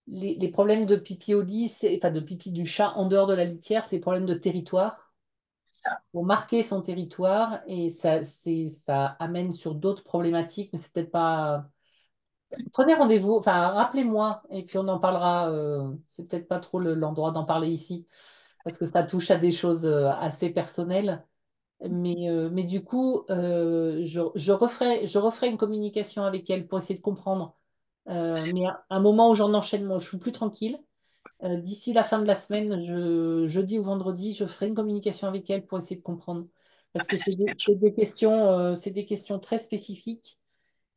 les problèmes de pipi au lit, enfin de pipi du chat en dehors de la litière, c'est des problèmes de territoire. ça. Pour marquer son territoire et ça amène sur d'autres problématiques, mais c'est peut-être pas. Prenez rendez-vous, enfin rappelez-moi et puis on en parlera. C'est peut-être pas trop l'endroit d'en parler ici parce que ça touche à des choses assez personnelles. Mais du coup, je referai une communication avec elle pour essayer de comprendre. Mais à un moment où j'en enchaîne, moi, je suis plus tranquille. D'ici la fin de la semaine, jeudi ou vendredi, je ferai une communication avec elle pour essayer de comprendre. Ah Parce ben, que c'est super. c'est des questions très spécifiques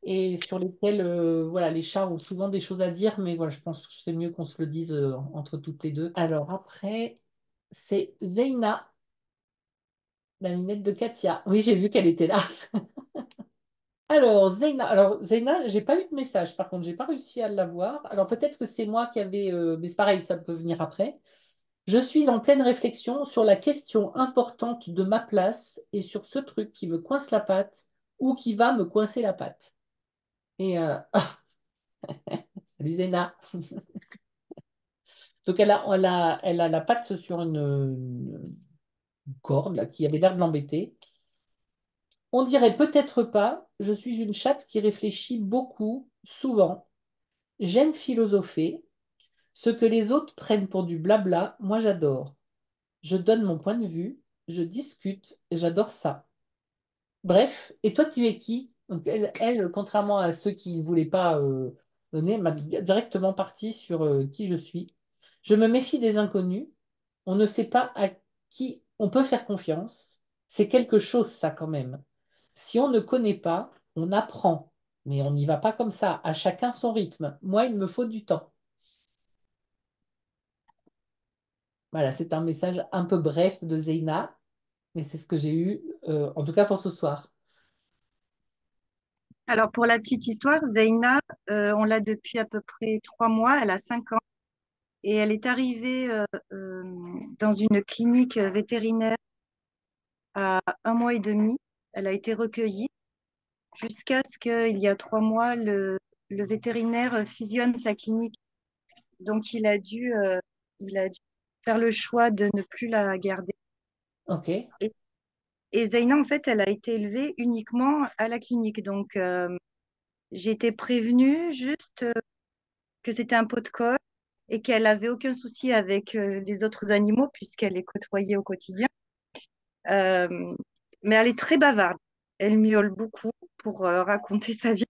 et sur lesquelles voilà, les chats ont souvent des choses à dire, mais voilà, je pense que c'est mieux qu'on se le dise entre toutes les deux. Alors après, c'est Zeina, la minette de Katia. Oui, j'ai vu qu'elle était là. Alors Zeina, j'ai pas eu de message. Par contre, j'ai pas réussi à l'avoir. Alors peut-être que c'est moi qui avais, mais c'est pareil, ça peut venir après. Je suis en pleine réflexion sur la question importante de ma place et sur ce truc qui me coince la patte ou qui va me coincer la patte. Et salut Zéna. Donc elle a la patte sur une corde là, qui avait l'air de l'embêter. On dirait peut-être pas, je suis une chatte qui réfléchit beaucoup, souvent. J'aime philosopher. Ce que les autres prennent pour du blabla, moi j'adore. Je donne mon point de vue, je discute, j'adore ça. Bref, et toi, tu es qui? Donc, contrairement à ceux qui ne voulaient pas donner, m'a directement partie sur qui je suis. Je me méfie des inconnus. On ne sait pas à qui on peut faire confiance. C'est quelque chose, ça, quand même. Si on ne connaît pas, on apprend. Mais on n'y va pas comme ça, à chacun son rythme. Moi, il me faut du temps. Voilà, c'est un message un peu bref de Zeina, mais c'est ce que j'ai eu, en tout cas pour ce soir. Alors, pour la petite histoire, Zeina, on l'a depuis à peu près 3 mois, elle a 5 ans, et elle est arrivée euh, dans une clinique vétérinaire à 1 mois et demi. Elle a été recueillie jusqu'à ce qu'il y a 3 mois, le vétérinaire fusionne sa clinique. Donc, il a dû faire le choix de ne plus la garder. Ok, Et, et Zeina, en fait, elle a été élevée uniquement à la clinique. Donc, j'ai été prévenue juste que c'était un pot de colle et qu'elle avait aucun souci avec les autres animaux puisqu'elle les côtoyait au quotidien. Euh, mais elle est très bavarde. Elle miaule beaucoup pour raconter sa vie.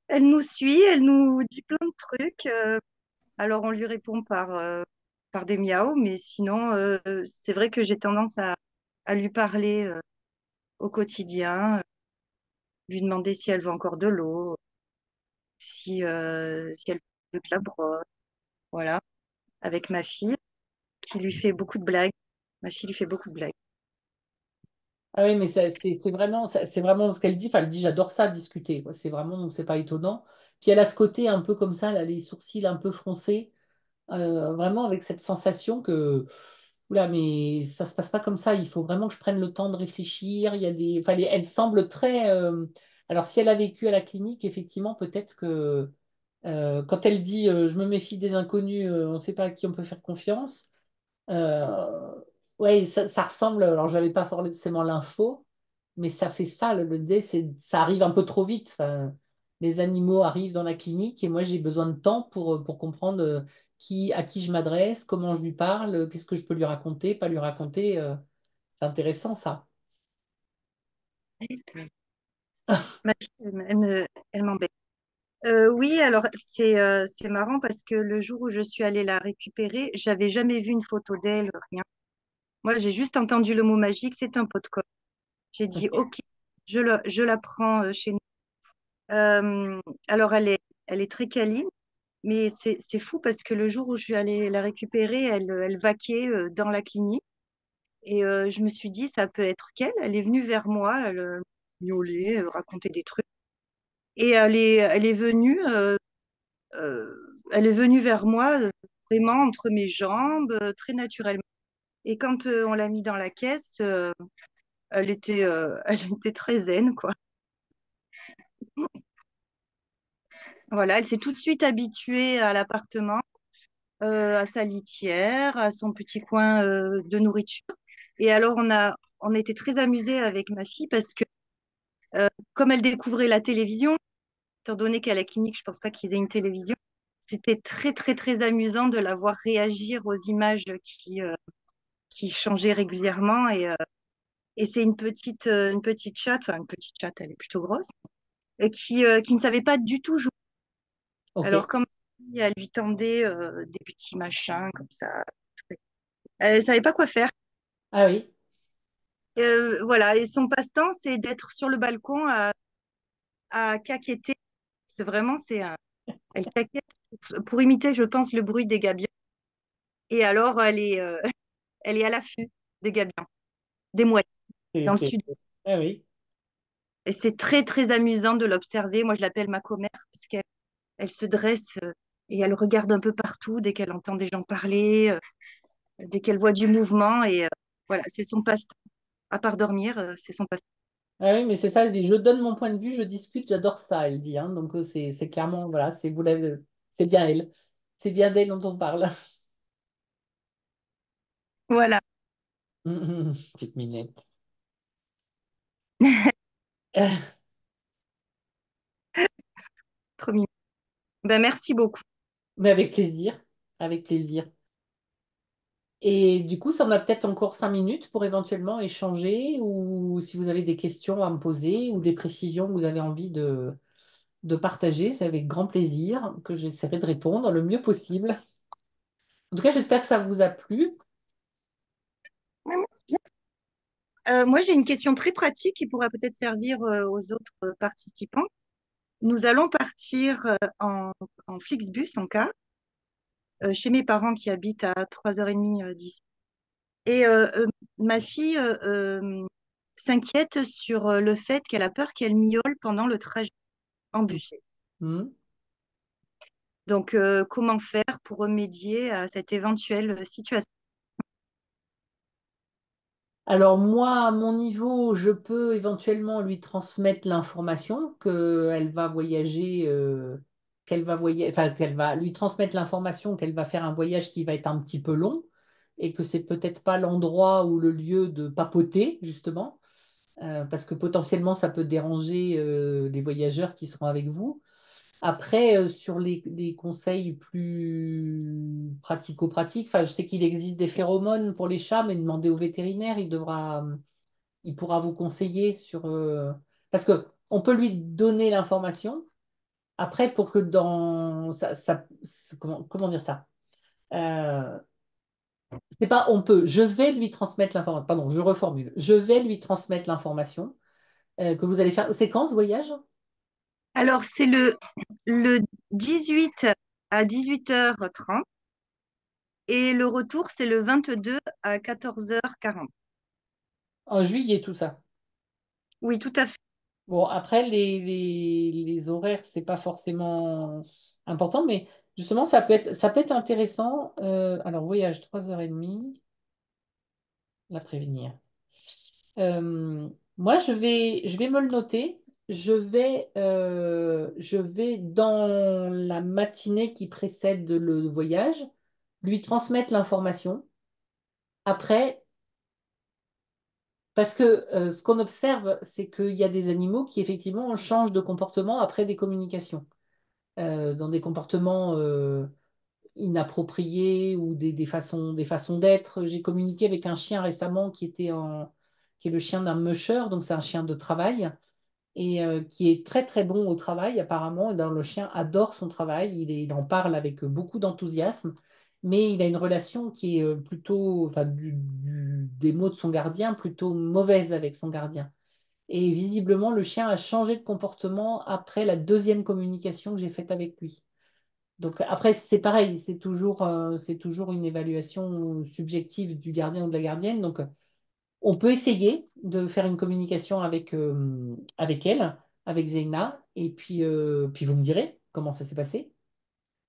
Elle nous suit, elle nous dit plein de trucs. Alors on lui répond par des miaus, mais sinon, c'est vrai que j'ai tendance à lui parler au quotidien, lui demander si elle veut encore de l'eau, si elle veut que la brosse, voilà, avec ma fille qui lui fait beaucoup de blagues. Ma fille lui fait beaucoup de blagues. ah oui, mais c'est vraiment ce qu'elle dit. Enfin, elle dit, j'adore ça, discuter, quoi. C'est vraiment, donc c'est pas étonnant. Puis elle a ce côté un peu comme ça, elle a les sourcils un peu froncés, vraiment avec cette sensation que, oula, mais ça se passe pas comme ça. Il faut vraiment que je prenne le temps de réfléchir. Il y a des, enfin, elle semble très. Alors, si elle a vécu à la clinique, effectivement, peut-être que quand elle dit, je me méfie des inconnus, on ne sait pas à qui on peut faire confiance. Euh, ouais, ça ressemble. Alors, j'avais pas forcément l'info, mais ça fait ça. Le dé, ça arrive un peu trop vite. Enfin, les animaux arrivent dans la clinique et moi, j'ai besoin de temps pour comprendre à qui je m'adresse, comment je lui parle, qu'est-ce que je peux lui raconter, pas lui raconter. C'est intéressant, ça. Ma fille, elle m'embête. Oui, alors c'est marrant parce que le jour où je suis allée la récupérer, j'avais jamais vu une photo d'elle, rien. Moi, j'ai juste entendu le mot magique, c'est un pot de colle. J'ai dit, Ok. OK, je la prends chez nous. Alors, elle est très câline, mais c'est fou parce que le jour où je suis allée la récupérer, elle vaquait dans la clinique. Et je me suis dit, ça peut être qu'elle. Elle est venue vers moi, elle miaulait, racontait des trucs. Et euh, elle est venue vers moi vraiment entre mes jambes, très naturellement. Et quand on l'a mis dans la caisse, elle était très zen, quoi. Voilà, elle s'est tout de suite habituée à l'appartement, à sa litière, à son petit coin de nourriture. Et alors, on a été très amusés avec ma fille parce que, comme elle découvrait la télévision, étant donné qu'à la clinique, je pense pas qu'ils aient une télévision, c'était très, très, très amusant de la voir réagir aux images qui changeaient régulièrement. Et c'est une petite chatte, enfin une petite chatte, elle est plutôt grosse, qui ne savait pas du tout jouer. Ok. Alors, comme elle lui tendait des petits machins comme ça, elle ne savait pas quoi faire. Ah oui. Voilà, et son passe-temps, c'est d'être sur le balcon à caqueter. C'est vraiment, elle caquette pour imiter, je pense, le bruit des gabions. Et alors, elle est à l'affût des gabions, des mouettes, dans le sud. Ah oui. Et c'est très, très amusant de l'observer. Moi, je l'appelle ma commère parce qu'elle se dresse et elle regarde un peu partout dès qu'elle entend des gens parler, dès qu'elle voit du mouvement. Et voilà, c'est son passe-temps. À part dormir, c'est son passe-temps. Ah oui, mais c'est ça, je dis, je donne mon point de vue, je discute, j'adore ça, elle dit, hein. Donc c'est clairement, voilà, c'est bien elle. C'est bien d'elle dont on parle. Voilà, Petite minette. trop mignon. Ben, merci beaucoup. Mais avec plaisir, avec plaisir. Et du coup, ça en a peut-être encore 5 minutes pour éventuellement échanger ou si vous avez des questions à me poser ou des précisions que vous avez envie de partager, c'est avec grand plaisir que j'essaierai de répondre le mieux possible. En tout cas, j'espère que ça vous a plu. Moi, j'ai une question très pratique qui pourra peut-être servir aux autres participants. Nous allons partir en Flixbus, en car, chez mes parents qui habitent à 3h30 d'ici. Et ma fille s'inquiète sur le fait qu'elle a peur qu'elle miaule pendant le trajet en bus. Hmm. Donc, comment faire pour remédier à cette éventuelle situation? Alors moi, à mon niveau, je peux éventuellement lui transmettre l'information enfin qu'elle va lui transmettre l'information qu'elle va faire un voyage qui va être un petit peu long et que c'est peut-être pas l'endroit ou le lieu de papoter justement, parce que potentiellement ça peut déranger les voyageurs qui seront avec vous. Après, sur les conseils plus pratico-pratiques, enfin, je sais qu'il existe des phéromones pour les chats, mais demandez au vétérinaire, il pourra vous conseiller sur. Parce que on peut lui donner l'information. Après, pour que dans comment dire ça? Euh, c'est pas on peut. Je vais lui transmettre l'information. Pardon, je reformule. Je vais lui transmettre l'information que vous allez faire. C'est quand ce voyage? Alors, c'est le 18 à 18h30 et le retour, c'est le 22 à 14h40. En juillet, tout ça. Oui, tout à fait. Bon, après, les horaires, c'est pas forcément important, mais justement, ça peut être intéressant. Alors, voyage 3h30, la prévenir. Moi, je vais me le noter. Je vais, dans la matinée qui précède le voyage, lui transmettre l'information. Après, parce que ce qu'on observe, c'est qu'il y a des animaux qui, effectivement, changent de comportement après des communications. Dans des comportements inappropriés ou des façons d'être. J'ai communiqué avec un chien récemment qui est le chien d'un musher, donc c'est un chien de travail, et qui est très très bon au travail apparemment. Et le chien adore son travail, il en parle avec beaucoup d'enthousiasme, mais il a une relation qui est plutôt, enfin, des mots de son gardien, plutôt mauvaise avec son gardien. Et visiblement, le chien a changé de comportement après la deuxième communication que j'ai faite avec lui. Donc après, c'est pareil, c'est toujours une évaluation subjective du gardien ou de la gardienne. Donc on peut essayer de faire une communication avec elle, avec Zeina, et puis vous me direz comment ça s'est passé.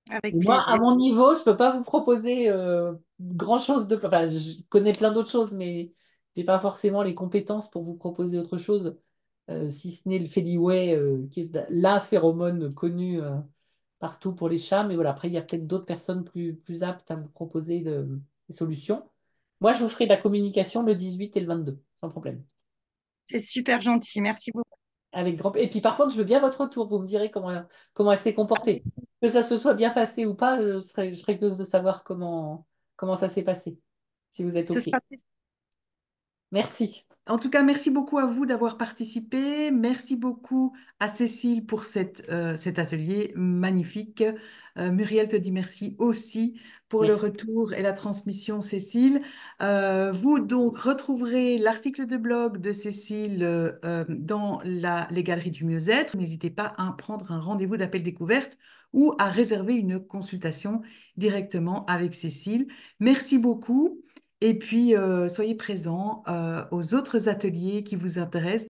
Avec Et moi, à plaisir. mon niveau, je ne peux pas vous proposer grand-chose de. Enfin, je connais plein d'autres choses, mais je n'ai pas forcément les compétences pour vous proposer autre chose, si ce n'est le Feliway, qui est la phéromone connue partout pour les chats. Mais voilà, après, il y a peut-être d'autres personnes plus aptes à vous proposer des solutions. Moi, je vous ferai la communication le 18 et le 22, sans problème. C'est super gentil. Merci beaucoup. Et puis, par contre, je veux bien votre retour. Vous me direz comment elle s'est comportée. Que ça se soit bien passé ou pas, je serais curieuse de savoir comment ça s'est passé, si vous êtes Ce OK. sera Merci. En tout cas, merci beaucoup à vous d'avoir participé. Merci beaucoup à Cécile pour cet atelier magnifique. Muriel te dit merci aussi pour le Merci. retour et la transmission, Cécile. Vous donc retrouverez l'article de blog de Cécile dans les galeries du mieux-être. N'hésitez pas à prendre un rendez-vous d'appel découverte ou à réserver une consultation directement avec Cécile. Merci beaucoup. Et puis, soyez présents aux autres ateliers qui vous intéressent.